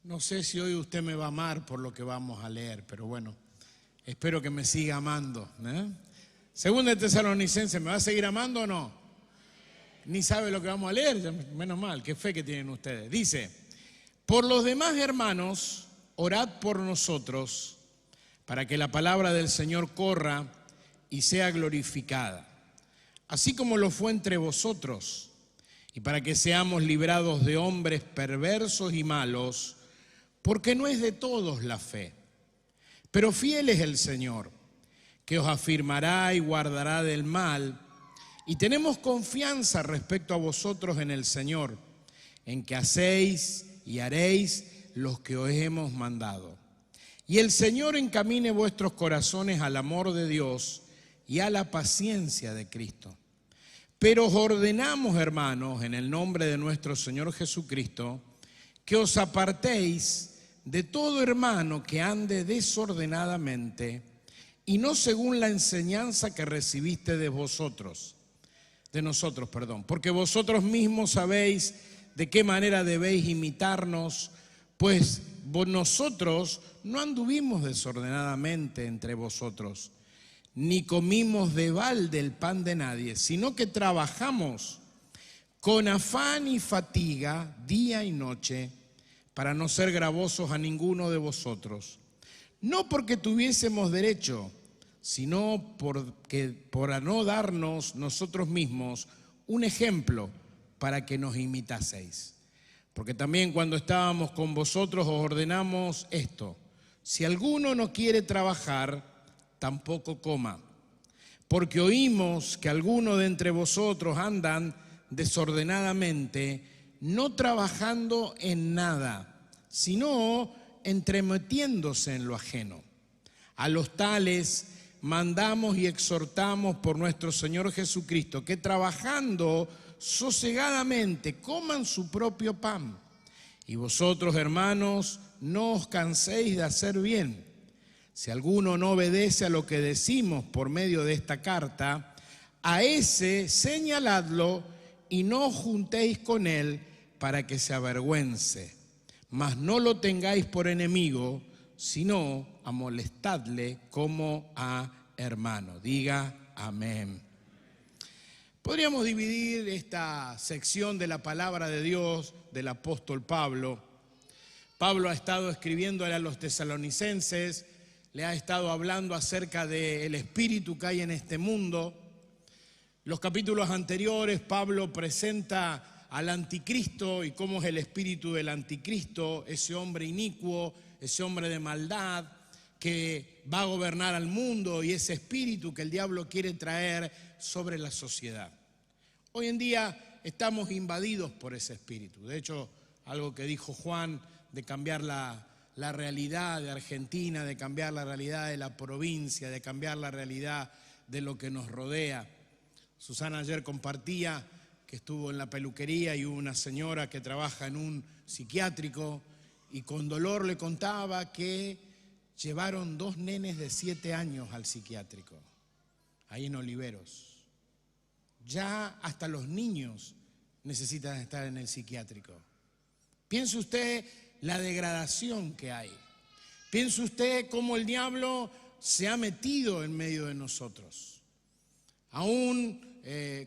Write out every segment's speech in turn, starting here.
No sé si hoy usted me va a amar por lo que vamos a leer, pero bueno, espero que me siga amando. Segunda de Tesalonicenses, ¿me va a seguir amando o no? Ni sabe lo que vamos a leer, menos mal, qué fe que tienen ustedes. Dice, por los demás hermanos, orad por nosotros, para que la palabra del Señor corra y sea glorificada, así como lo fue entre vosotros, y para que seamos librados de hombres perversos y malos, porque no es de todos la fe. Pero fiel es el Señor, que os afirmará y guardará del mal, y tenemos confianza respecto a vosotros en el Señor, en que hacéis y haréis lo que os hemos mandado. Y el Señor encamine vuestros corazones al amor de Dios y a la paciencia de Cristo. Pero os ordenamos, hermanos, en el nombre de nuestro Señor Jesucristo, que os apartéis de todo hermano que ande desordenadamente y no según la enseñanza que recibiste de nosotros, porque vosotros mismos sabéis de qué manera debéis imitarnos, pues nosotros no anduvimos desordenadamente entre vosotros, ni comimos de balde el pan de nadie, sino que trabajamos con afán y fatiga día y noche para no ser gravosos a ninguno de vosotros, no porque tuviésemos derecho, sino por no darnos nosotros mismos un ejemplo para que nos imitaseis. Porque también cuando estábamos con vosotros os ordenamos esto: si alguno no quiere trabajar, tampoco coma, porque oímos que algunos de entre vosotros andan desordenadamente, no trabajando en nada, sino entremetiéndose en lo ajeno. A los tales mandamos y exhortamos por nuestro Señor Jesucristo, que trabajando sosegadamente coman su propio pan. Y vosotros, hermanos, no os canséis de hacer bien. Si alguno no obedece a lo que decimos por medio de esta carta, a ese señaladlo y no os juntéis con él para que se avergüence. Mas no lo tengáis por enemigo, sino amolestadle como a hermano. Diga amén. Podríamos dividir esta sección de la palabra de Dios del apóstol Pablo. Pablo ha estado escribiéndole a los tesalonicenses, le ha estado hablando acerca del espíritu que hay en este mundo. Los capítulos anteriores, Pablo presenta al anticristo y cómo es el espíritu del anticristo, ese hombre inicuo, ese hombre de maldad que va a gobernar al mundo, y ese espíritu que el diablo quiere traer sobre la sociedad. Hoy en día estamos invadidos por ese espíritu. De hecho, algo que dijo Juan de cambiar la realidad de Argentina, de cambiar la realidad de la provincia, de cambiar la realidad de lo que nos rodea. Susana ayer compartía que estuvo en la peluquería y hubo una señora que trabaja en un psiquiátrico y con dolor le contaba que llevaron 2 nenes de 7 años al psiquiátrico, ahí en Oliveros. Ya hasta los niños necesitan estar en el psiquiátrico. Piense usted la degradación que hay. Piense usted cómo el diablo se ha metido en medio de nosotros. Aún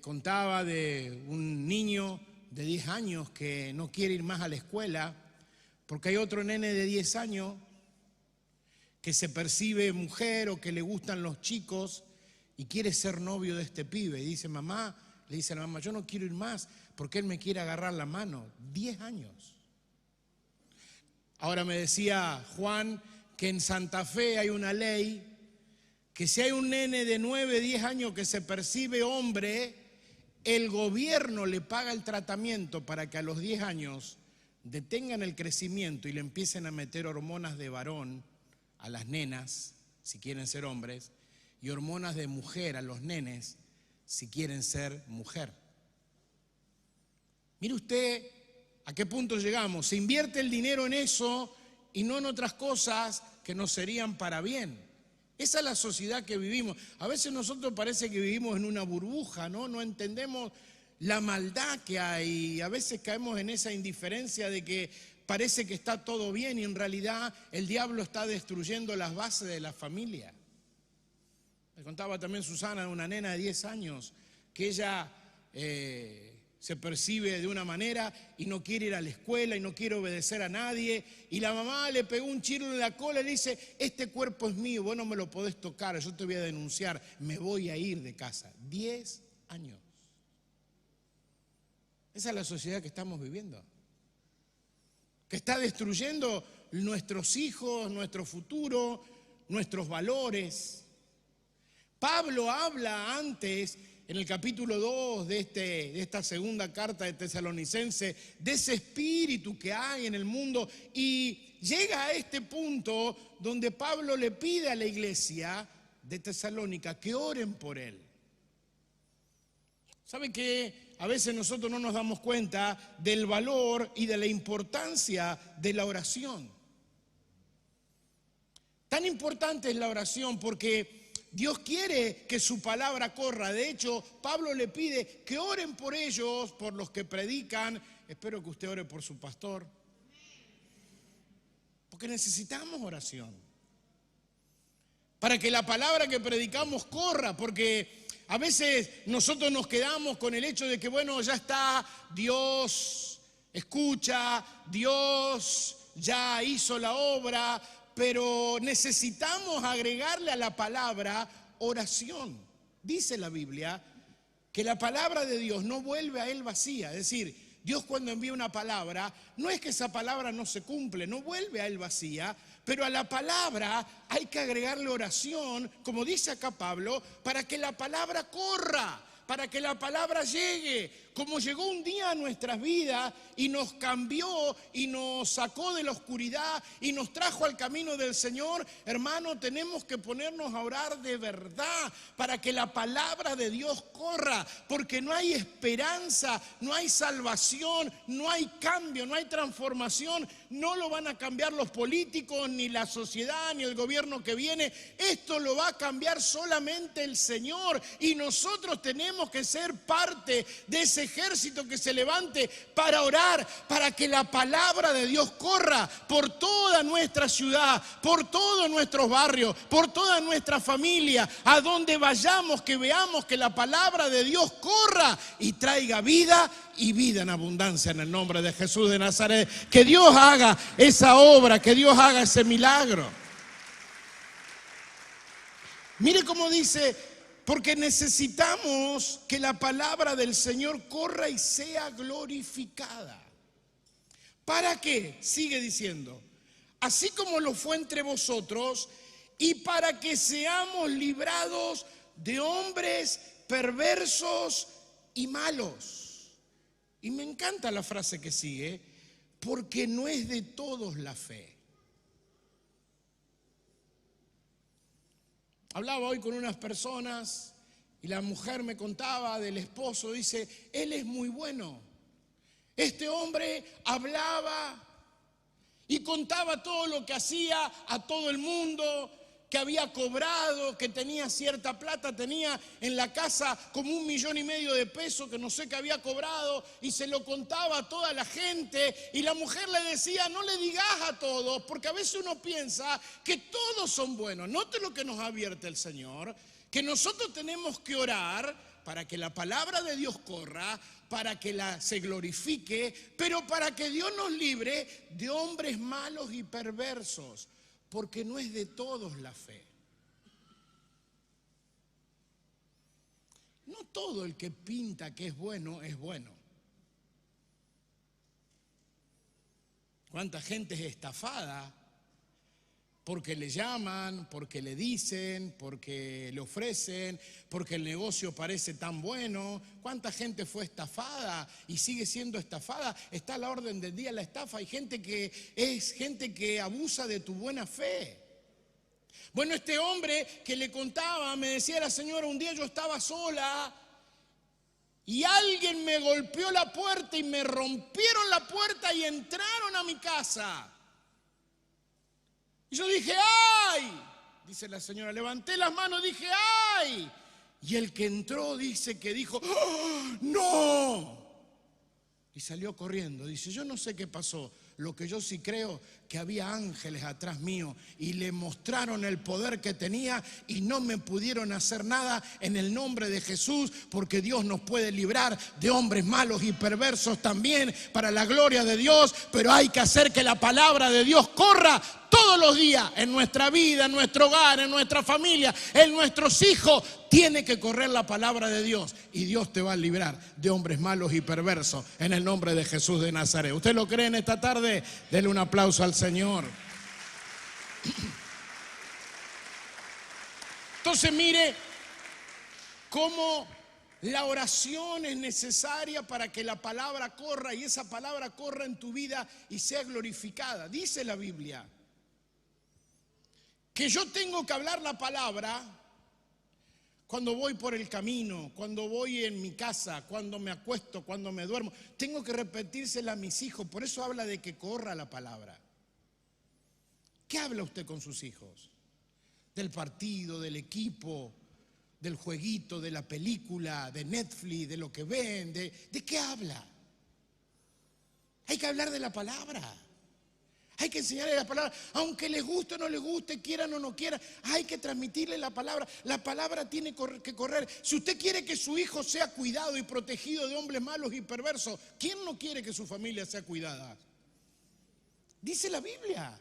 contaba de un niño de 10 años que no quiere ir más a la escuela porque hay otro nene de 10 años que se percibe mujer o que le gustan los chicos y quiere ser novio de este pibe. Y dice, mamá, le dice a la mamá, yo no quiero ir más porque él me quiere agarrar la mano. 10 años. Ahora me decía Juan que en Santa Fe hay una ley que si hay un nene de 9, 10 años que se percibe hombre, el gobierno le paga el tratamiento para que a los 10 años detengan el crecimiento y le empiecen a meter hormonas de varón a las nenas, si quieren ser hombres, y hormonas de mujer a los nenes, si quieren ser mujer. Mire usted a qué punto llegamos. Se invierte el dinero en eso y no en otras cosas que nos serían para bien. Esa es la sociedad que vivimos. A veces nosotros parece que vivimos en una burbuja, ¿no? No entendemos la maldad que hay. A veces caemos en esa indiferencia de que parece que está todo bien y en realidad el diablo está destruyendo las bases de la familia. Me contaba también Susana, una nena de 10 años, que ella se percibe de una manera y no quiere ir a la escuela y no quiere obedecer a nadie. Y la mamá le pegó un chirlo en la cola y le dice: este cuerpo es mío, vos no me lo podés tocar, yo te voy a denunciar, me voy a ir de casa. 10 años. Esa es la sociedad que estamos viviendo, que está destruyendo nuestros hijos, nuestro futuro, nuestros valores. Pablo habla antes, en el capítulo 2 de esta segunda carta de Tesalonicenses, de ese espíritu que hay en el mundo, y llega a este punto donde Pablo le pide a la iglesia de Tesalónica que oren por él. ¿Sabe que a veces nosotros no nos damos cuenta del valor y de la importancia de la oración? Tan importante es la oración porque Dios quiere que su palabra corra. De hecho, Pablo le pide que oren por ellos, por los que predican. Espero que usted ore por su pastor, porque necesitamos oración para que la palabra que predicamos corra, porque a veces nosotros nos quedamos con el hecho de que, bueno, ya está, Dios escucha, Dios ya hizo la obra, pero necesitamos agregarle a la palabra oración. Dice la Biblia que la palabra de Dios no vuelve a él vacía. Es decir, Dios cuando envía una palabra, no es que esa palabra no se cumple, no vuelve a él vacía, pero a la palabra hay que agregarle oración, como dice acá Pablo, para que la palabra corra, para que la palabra llegue, como llegó un día a nuestras vidas y nos cambió y nos sacó de la oscuridad y nos trajo al camino del Señor. Hermano, tenemos que ponernos a orar de verdad para que la palabra de Dios corra, porque no hay esperanza, no hay salvación, no hay cambio, no hay transformación. No lo van a cambiar los políticos, ni la sociedad, ni el gobierno que viene. Esto lo va a cambiar solamente el Señor, y nosotros tenemos que ser parte de ese ejército que se levante para orar, para que la palabra de Dios corra por toda nuestra ciudad, por todos nuestros barrios, por toda nuestra familia. A donde vayamos, que veamos que la palabra de Dios corra y traiga vida, y vida en abundancia, en el nombre de Jesús de Nazaret. Que Dios haga esa obra, que Dios haga ese milagro. Mire cómo dice: porque necesitamos que la palabra del Señor corra y sea glorificada. ¿Para qué? Sigue diciendo: así como lo fue entre vosotros, y para que seamos librados de hombres perversos y malos. Y me encanta la frase que sigue: porque no es de todos la fe. Hablaba hoy con unas personas y la mujer me contaba del esposo. Dice: él es muy bueno. Este hombre hablaba y contaba todo lo que hacía a todo el mundo, que había cobrado, que tenía cierta plata, tenía en la casa como 1,5 millones de pesos que no sé qué había cobrado, y se lo contaba a toda la gente. Y la mujer le decía: no le digas a todos, porque a veces uno piensa que todos son buenos. Note lo que nos advierte el Señor, que nosotros tenemos que orar para que la palabra de Dios corra, para que se glorifique, pero para que Dios nos libre de hombres malos y perversos. Porque no es de todos la fe. No todo el que pinta que es bueno es bueno. ¿Cuánta gente es estafada? Porque le llaman, porque le dicen, porque le ofrecen, porque el negocio parece tan bueno. ¿Cuánta gente fue estafada y sigue siendo estafada? Está a la orden del día la estafa. Hay gente que abusa de tu buena fe. Bueno, este hombre que le contaba, me decía la señora: un día yo estaba sola y alguien me golpeó la puerta y me rompieron la puerta y entraron a mi casa. Y yo dije: ¡ay! Dice la señora, levanté las manos y dije: ¡ay! Y el que entró dice que dijo, ¡oh, no! Y salió corriendo. Dice, yo no sé qué pasó. Lo que yo sí creo, que había ángeles atrás mío y le mostraron el poder que tenía y no me pudieron hacer nada en el nombre de Jesús, porque Dios nos puede librar de hombres malos y perversos también para la gloria de Dios, pero hay que hacer que la palabra de Dios corra todos los días en nuestra vida, en nuestro hogar, en nuestra familia, en nuestros hijos. Tiene que correr la palabra de Dios y Dios te va a librar de hombres malos y perversos en el nombre de Jesús de Nazaret. ¿Usted lo cree en esta tarde? Dele un aplauso al Señor. Entonces mire cómo la oración es necesaria para que la palabra corra y esa palabra corra en tu vida y sea glorificada. Dice la Biblia que yo tengo que hablar la palabra cuando voy por el camino, cuando voy en mi casa, cuando me acuesto, cuando me duermo. Tengo que repetírsela a mis hijos. Por eso habla de que corra la palabra. ¿Qué habla usted con sus hijos? Del partido, del equipo, del jueguito, de la película, de Netflix, de lo que ven. ¿De qué habla? Hay que hablar de la palabra. Hay que enseñarle la palabra, aunque les guste o no les guste, quieran o no quieran, hay que transmitirle la palabra. La palabra tiene que correr. Si usted quiere que su hijo sea cuidado y protegido de hombres malos y perversos, ¿quién no quiere que su familia sea cuidada? Dice la Biblia,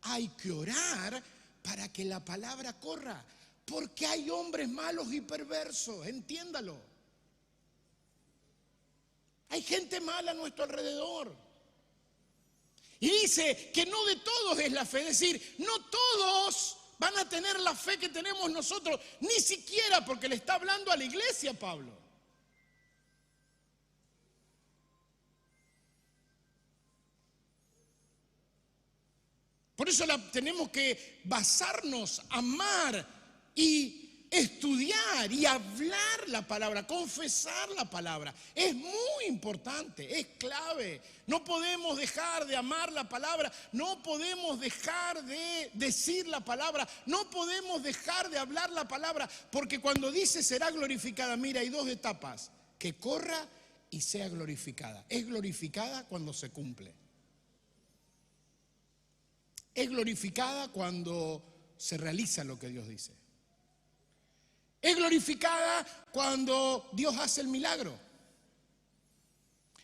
hay que orar para que la palabra corra, porque hay hombres malos y perversos, entiéndalo. Hay gente mala a nuestro alrededor. Y dice que no de todos es la fe, es decir, no todos van a tener la fe que tenemos nosotros, ni siquiera porque le está hablando a la iglesia Pablo. Por eso tenemos que basarnos, amar y estudiar y hablar la palabra, confesar la palabra. Es muy importante, es clave. No podemos dejar de amar la palabra, no podemos dejar de decir la palabra, no podemos dejar de hablar la palabra, porque cuando dice será glorificada, mira, hay dos etapas, que corra y sea glorificada. Es glorificada cuando se cumple. Es glorificada cuando se realiza lo que Dios dice. Es glorificada cuando Dios hace el milagro.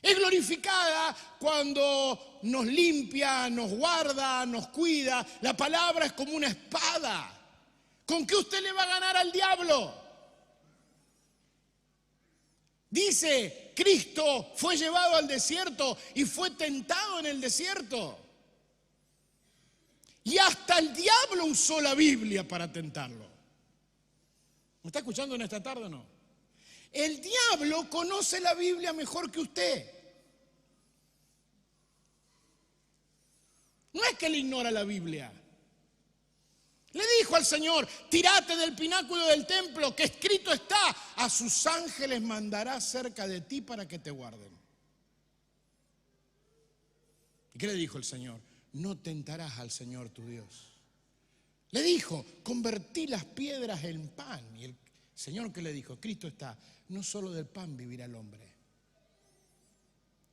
Es glorificada cuando nos limpia, nos guarda, nos cuida. La palabra es como una espada. ¿Con qué usted le va a ganar al diablo? Dice, Cristo fue llevado al desierto y fue tentado en el desierto. Y hasta el diablo usó la Biblia para tentarlo. ¿Me está escuchando en esta tarde o no? El diablo conoce la Biblia mejor que usted. No es que él ignora la Biblia. Le dijo al Señor, tírate del pináculo del templo, que escrito está, a sus ángeles mandará cerca de ti para que te guarden. ¿Y qué le dijo el Señor? No tentarás al Señor tu Dios. Le dijo, convertí las piedras en pan. Y el Señor, ¿qué le dijo? Cristo está, no solo del pan vivirá el hombre.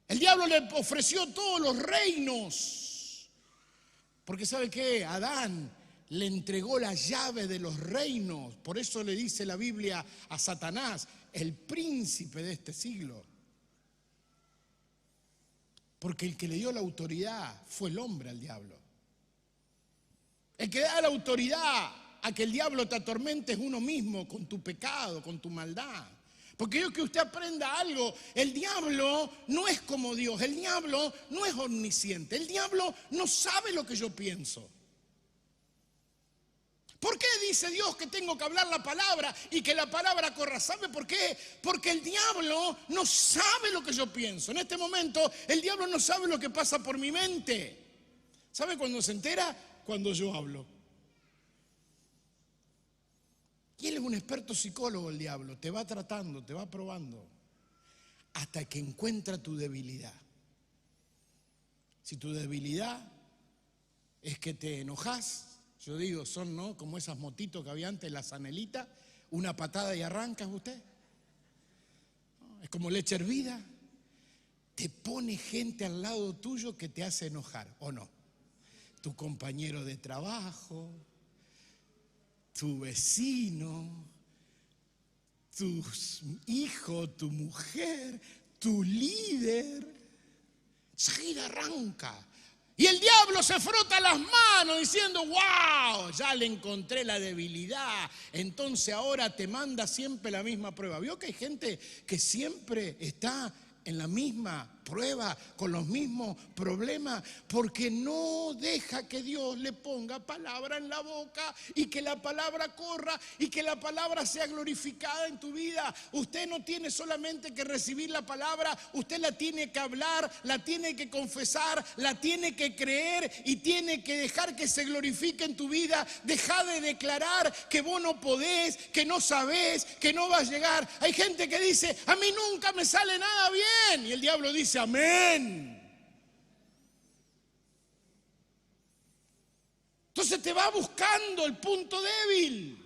El diablo le ofreció todos los reinos. Porque ¿sabe qué? Adán le entregó la llave de los reinos. Por eso le dice la Biblia a Satanás, el príncipe de este siglo. Porque el que le dio la autoridad fue el hombre al diablo. El que da la autoridad a que el diablo te atormente es uno mismo, con tu pecado, con tu maldad. Porque yo que usted aprenda algo, el diablo no es como Dios, el diablo no es omnisciente, el diablo no sabe lo que yo pienso. ¿Por qué dice Dios que tengo que hablar la palabra y que la palabra corra? ¿Sabe por qué? Porque el diablo no sabe lo que yo pienso. En este momento el diablo no sabe lo que pasa por mi mente. ¿Sabe cuándo se entera? Cuando yo hablo. Y él es un experto psicólogo, el diablo. Te va tratando, te va probando, hasta que encuentra tu debilidad. Si tu debilidad es que te enojas, yo digo, son, ¿no?, como esas motitos que había antes, las Anelitas. una patada y arrancas usted. Es como leche hervida. Te pone gente al lado tuyo que te hace enojar, ¿o no? Tu compañero de trabajo, tu vecino, tu hijo, tu mujer, tu líder. Enseguida arranca. Y el diablo se frota las manos diciendo, wow, ya le encontré la debilidad. Entonces ahora te manda siempre la misma prueba. ¿Vio que hay gente que siempre está en la misma prueba, con los mismos problemas? Porque no deja que Dios le ponga palabra en la boca y que la palabra corra y que la palabra sea glorificada en tu vida. Usted no tiene solamente que recibir la palabra, usted la tiene que hablar, la tiene que confesar, la tiene que creer y tiene que dejar que se glorifique en tu vida. Deja de declarar que vos no podés, que no sabés, que no vas a llegar. Hay gente que dice, a mí nunca me sale nada bien. Y el diablo dice, amén. Entonces te va buscando el punto débil.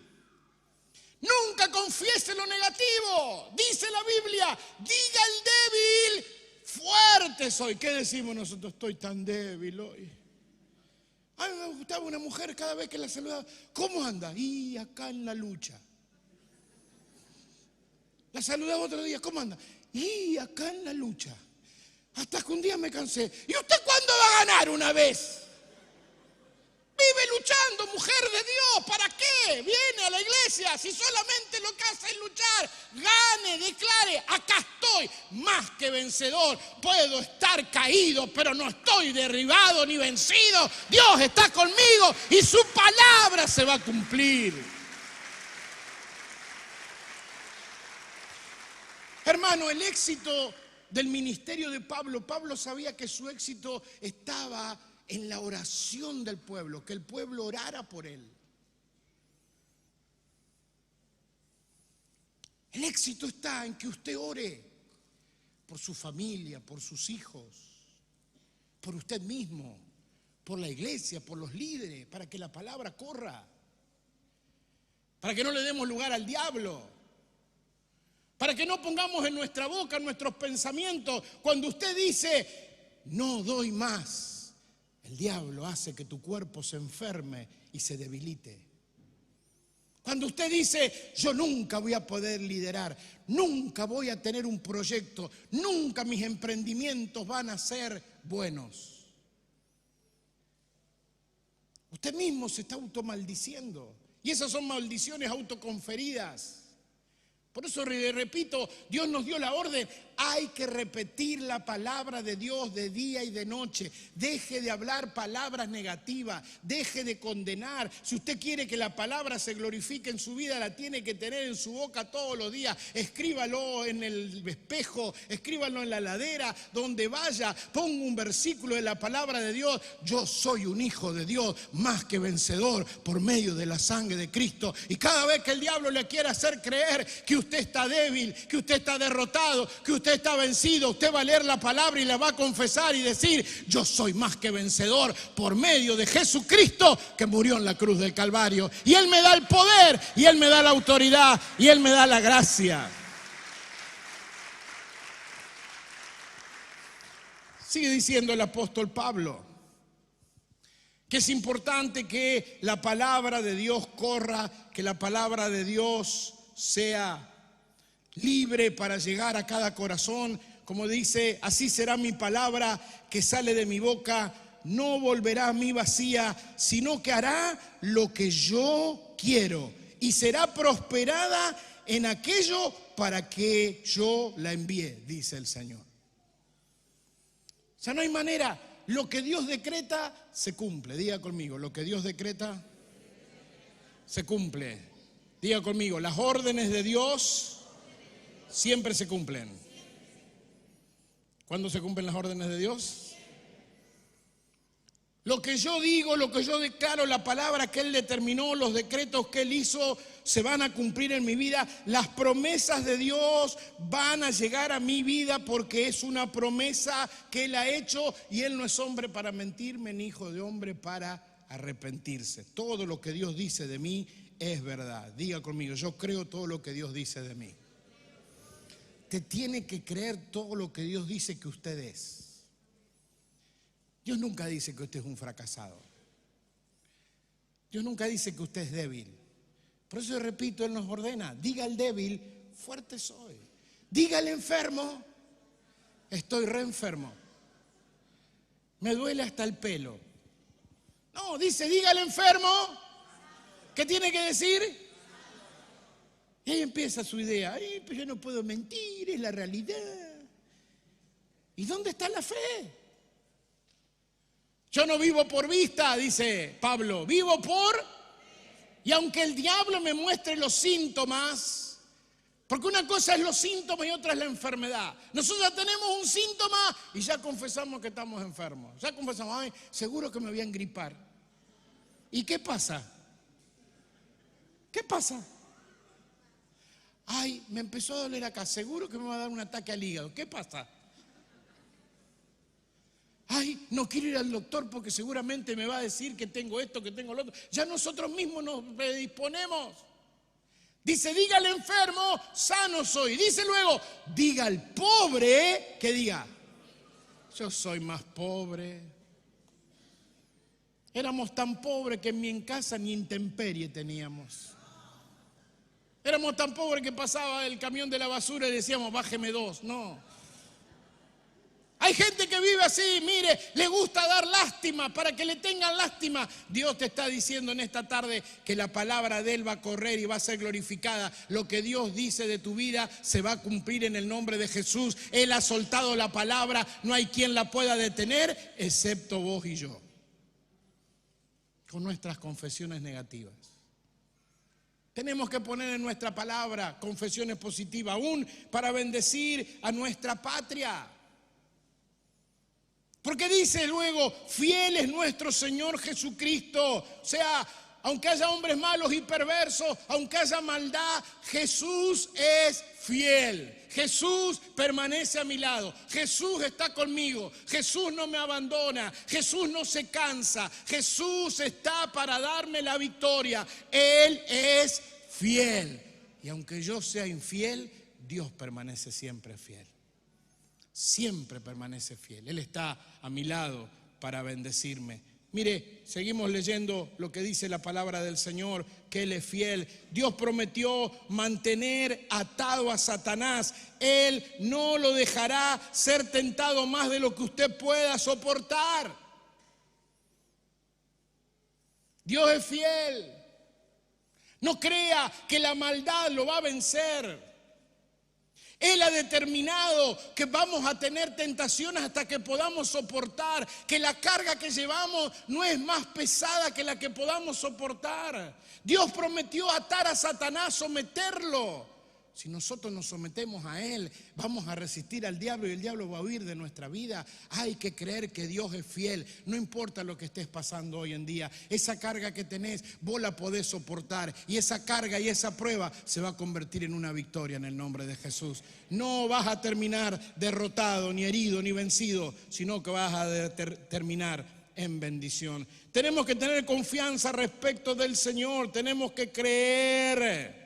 Nunca confiese lo negativo. Dice la Biblia, diga el débil, fuerte soy. ¿Qué decimos nosotros? Estoy tan débil hoy. A mí me gustaba una mujer cada vez que la saludaba. ¿Cómo anda? Y acá en la lucha. La saludaba otro día. ¿Cómo anda? Y acá en la lucha. Hasta que un día me cansé. ¿Y usted cuándo va a ganar una vez? Vive luchando, mujer de Dios. ¿Para qué? Viene a la iglesia. Si solamente lo que hace es luchar, gane, declare, acá estoy, más que vencedor. Puedo estar caído, pero no estoy derribado ni vencido. Dios está conmigo y su palabra se va a cumplir. Hermano, el éxito del ministerio de Pablo, Pablo sabía que su éxito estaba en la oración del pueblo, que el pueblo orara por él. El éxito está en que usted ore por su familia, por sus hijos, por usted mismo, por la iglesia, por los líderes, para que la palabra corra, para que no le demos lugar al diablo. Para que no pongamos en nuestra boca, en nuestros pensamientos, cuando usted dice, no doy más, el diablo hace que tu cuerpo se enferme y se debilite. Cuando usted dice, yo nunca voy a poder liderar, nunca voy a tener un proyecto, nunca mis emprendimientos van a ser buenos. Usted mismo se está automaldiciendo. Y esas son maldiciones autoconferidas. Por eso repito, Dios nos dio la orden, hay que repetir la palabra de Dios de día y de noche. Deje de hablar palabras negativas, deje de condenar. Si usted quiere que la palabra se glorifique en su vida, la tiene que tener en su boca todos los días. Escríbalo en el espejo, escríbalo en la ladera, donde vaya, ponga un versículo de la palabra de Dios. Yo soy un hijo de Dios, más que vencedor por medio de la sangre de Cristo. Y cada vez que el diablo le quiera hacer creer que usted está débil, que usted está derrotado, que usted está vencido, usted va a leer la palabra y la va a confesar y decir, yo soy más que vencedor por medio de Jesucristo que murió en la cruz del Calvario. Y Él me da el poder, y Él me da la autoridad, y Él me da la gracia. Sigue diciendo el apóstol Pablo que es importante que la palabra de Dios corra, que la palabra de Dios sea libre para llegar a cada corazón. Como dice, así será mi palabra que sale de mi boca, no volverá a mí vacía, sino que hará lo que yo quiero y será prosperada en aquello para que yo la envíe, dice el Señor. O sea, no hay manera. Lo que Dios decreta se cumple. Diga conmigo, lo que Dios decreta se cumple. Diga conmigo, las órdenes de Dios siempre se cumplen. ¿Cuándo se cumplen las órdenes de Dios? Lo que yo digo, lo que yo declaro, la palabra que Él determinó, los decretos que Él hizo, se van a cumplir en mi vida. Las promesas de Dios van a llegar a mi vida porque es una promesa que Él ha hecho y Él no es hombre para mentirme ni hijo de hombre para arrepentirse. Todo lo que Dios dice de mí es verdad. Diga conmigo, yo creo todo lo que Dios dice de mí. Te tiene que creer todo lo que Dios dice que usted es. Dios nunca dice que usted es un fracasado. Dios nunca dice que usted es débil. Por eso repito, Él nos ordena, diga al débil, fuerte soy. Diga al enfermo, estoy re enfermo. Me duele hasta el pelo. No, dice, diga al enfermo, ¿qué tiene que decir? Y ahí empieza su idea. Ay, pero yo no puedo mentir, es la realidad. ¿Y dónde está la fe? Yo no vivo por vista, dice Pablo, vivo por... Y aunque el diablo me muestre los síntomas, porque una cosa es los síntomas y otra es la enfermedad. Nosotros ya tenemos un síntoma y ya confesamos que estamos enfermos. Ya confesamos, ay, seguro que me voy a engripar. ¿Y qué pasa? ¿Qué pasa? Ay, me empezó a doler acá, seguro que me va a dar un ataque al hígado. ¿Qué pasa? Ay, no quiero ir al doctor porque seguramente me va a decir que tengo esto, que tengo lo otro. Ya nosotros mismos nos predisponemos. Dice, diga al enfermo, sano soy. Dice luego, diga al pobre, que diga, yo soy más pobre. Éramos tan pobres que en casa ni intemperie teníamos. Éramos tan pobres que pasaba el camión de la basura y decíamos, bájeme 2. No. Hay gente que vive así, mire, le gusta dar lástima para que le tengan lástima. Dios te está diciendo en esta tarde que la palabra de Él va a correr y va a ser glorificada. Lo que Dios dice de tu vida se va a cumplir en el nombre de Jesús. Él ha soltado la palabra, no hay quien la pueda detener, excepto vos y yo. Con nuestras confesiones negativas. Tenemos que poner en nuestra palabra confesiones positivas, aún para bendecir a nuestra patria. Porque dice luego, fiel es nuestro Señor Jesucristo. O sea, aunque haya hombres malos y perversos, aunque haya maldad, Jesús es fiel. Jesús permanece a mi lado. Jesús está conmigo. Jesús no me abandona. Jesús no se cansa. Jesús está para darme la victoria. Él es fiel. Y aunque yo sea infiel, Dios permanece siempre fiel. Siempre permanece fiel. Él está a mi lado para bendecirme. Mire, seguimos leyendo lo que dice la palabra del Señor, que Él es fiel. Dios prometió mantener atado a Satanás. Él no lo dejará ser tentado más de lo que usted pueda soportar. Dios es fiel. No crea que la maldad lo va a vencer. Él ha determinado que vamos a tener tentaciones hasta que podamos soportar, que la carga que llevamos no es más pesada que la que podamos soportar. Dios prometió atar a Satanás, someterlo. Si nosotros nos sometemos a Él, vamos a resistir al diablo y el diablo va a huir de nuestra vida. Hay que creer que Dios es fiel, no importa lo que estés pasando hoy en día. Esa carga que tenés, vos la podés soportar y esa carga y esa prueba se va a convertir en una victoria en el nombre de Jesús. No vas a terminar derrotado, ni herido, ni vencido, sino que vas a terminar en bendición. Tenemos que tener confianza respecto del Señor, tenemos que creer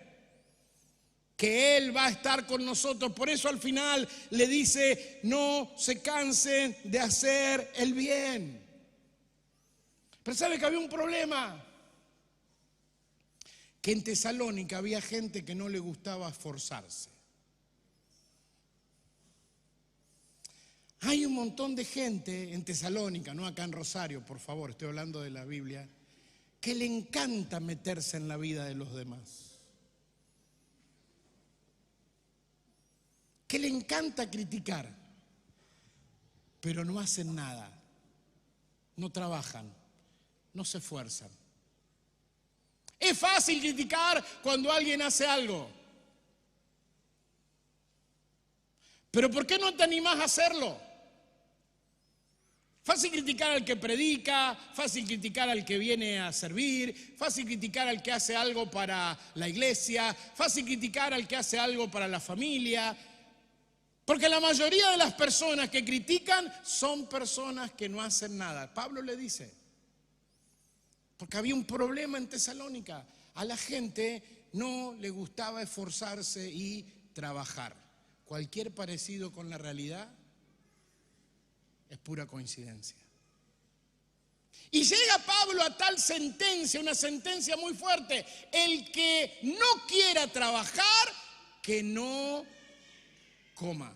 que Él va a estar con nosotros. Por eso al final le dice, no se cansen de hacer el bien. Pero ¿sabe que había un problema? Que en Tesalónica había gente que no le gustaba esforzarse. Hay un montón de gente en Tesalónica, no acá en Rosario, por favor, estoy hablando de la Biblia, que le encanta meterse en la vida de los demás. Que le encanta criticar, pero no hacen nada, no trabajan, no se esfuerzan. Es fácil criticar cuando alguien hace algo, pero ¿por qué no te animás a hacerlo? Fácil criticar al que predica, fácil criticar al que viene a servir, fácil criticar al que hace algo para la iglesia, fácil criticar al que hace algo para la familia. Porque la mayoría de las personas que critican son personas que no hacen nada. Pablo le dice, porque había un problema en Tesalónica. A la gente no le gustaba esforzarse y trabajar. Cualquier parecido con la realidad es pura coincidencia. Y llega Pablo a tal sentencia, una sentencia muy fuerte: el que no quiera trabajar, que no coma.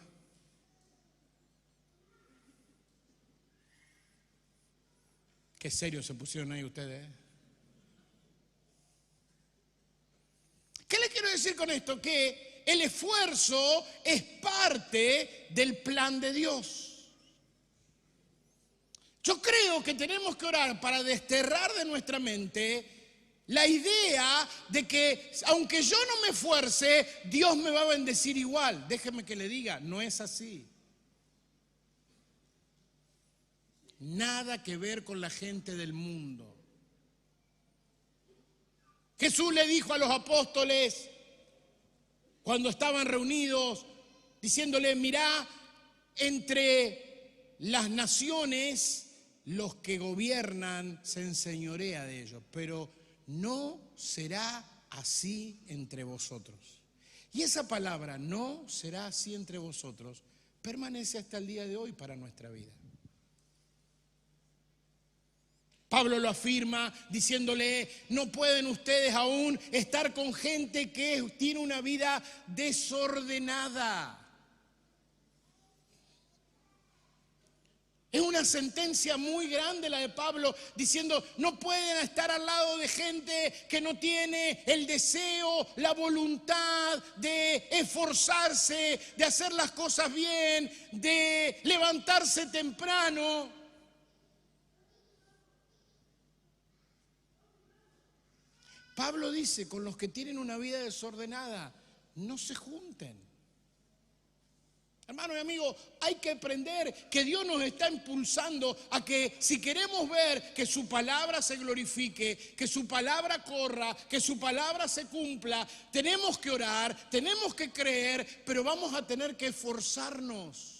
Qué serios se pusieron ahí ustedes, ¿eh? ¿Qué les quiero decir con esto? Que el esfuerzo es parte del plan de Dios. Yo creo que tenemos que orar para desterrar de nuestra mente la idea de que aunque yo no me esfuerce, Dios me va a bendecir igual. Déjeme que le diga, no es así. Nada que ver con la gente del mundo. Jesús le dijo a los apóstoles cuando estaban reunidos, diciéndole: mirá, entre las naciones los que gobiernan se enseñorea de ellos, pero no será así entre vosotros. Y esa palabra, no será así entre vosotros, permanece hasta el día de hoy para nuestra vida. Pablo lo afirma diciéndole: no pueden ustedes aún estar con gente que tiene una vida desordenada. Es una sentencia muy grande la de Pablo, diciendo: no pueden estar al lado de gente que no tiene el deseo, la voluntad de esforzarse, de hacer las cosas bien, de levantarse temprano. Pablo dice: con los que tienen una vida desordenada, no se junten. Hermano y amigo, hay que aprender que Dios nos está impulsando a que, si queremos ver que su palabra se glorifique, que su palabra corra, que su palabra se cumpla, tenemos que orar, tenemos que creer, pero vamos a tener que esforzarnos.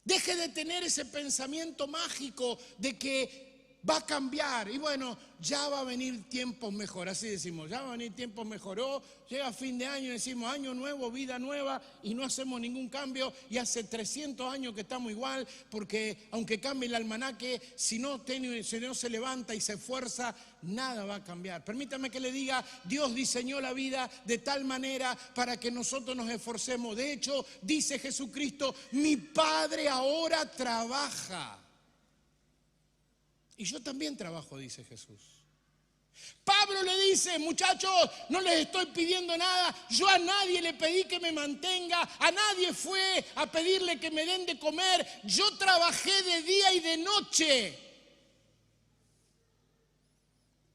Deje de tener ese pensamiento mágico de que va a cambiar y bueno, ya va a venir tiempos mejores, así decimos, ya va a venir tiempos mejores. Llega fin de año y decimos año nuevo, vida nueva, y no hacemos ningún cambio, y hace 300 años que estamos igual, porque aunque cambie el almanaque, si no se levanta y se esfuerza, nada va a cambiar. Permítame que le diga, Dios diseñó la vida de tal manera para que nosotros nos esforcemos. De hecho, dice Jesucristo: mi Padre ahora trabaja. Y yo también trabajo, dice Jesús. Pablo le dice: muchachos, no les estoy pidiendo nada, yo a nadie le pedí que me mantenga, a nadie fue a pedirle que me den de comer, yo trabajé de día y de noche.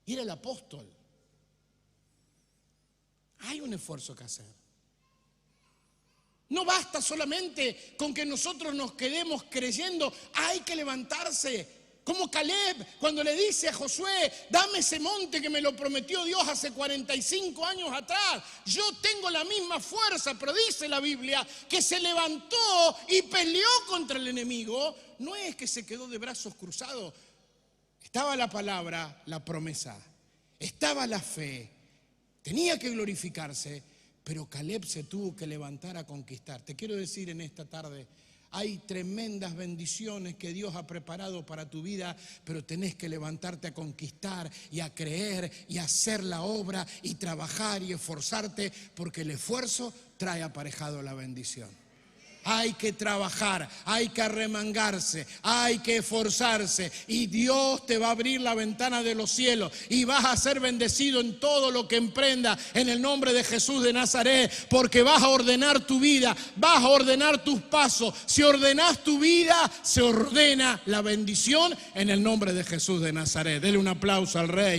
Y era el apóstol. Hay un esfuerzo que hacer. No basta solamente con que nosotros nos quedemos creyendo, hay que levantarse. Como Caleb, cuando le dice a Josué: dame ese monte que me lo prometió Dios hace 45 años atrás. Yo tengo la misma fuerza, pero dice la Biblia que se levantó y peleó contra el enemigo. No es que se quedó de brazos cruzados. Estaba la palabra, la promesa. Estaba la fe. Tenía que glorificarse, pero Caleb se tuvo que levantar a conquistar. Te quiero decir en esta tarde: hay tremendas bendiciones que Dios ha preparado para tu vida, pero tenés que levantarte a conquistar y a creer y a hacer la obra y trabajar y esforzarte, porque el esfuerzo trae aparejado la bendición. Hay que trabajar, hay que arremangarse, hay que esforzarse, y Dios te va a abrir la ventana de los cielos y vas a ser bendecido en todo lo que emprenda en el nombre de Jesús de Nazaret, porque vas a ordenar tu vida, vas a ordenar tus pasos. Si ordenás tu vida, se ordena la bendición en el nombre de Jesús de Nazaret. Dele un aplauso al Rey.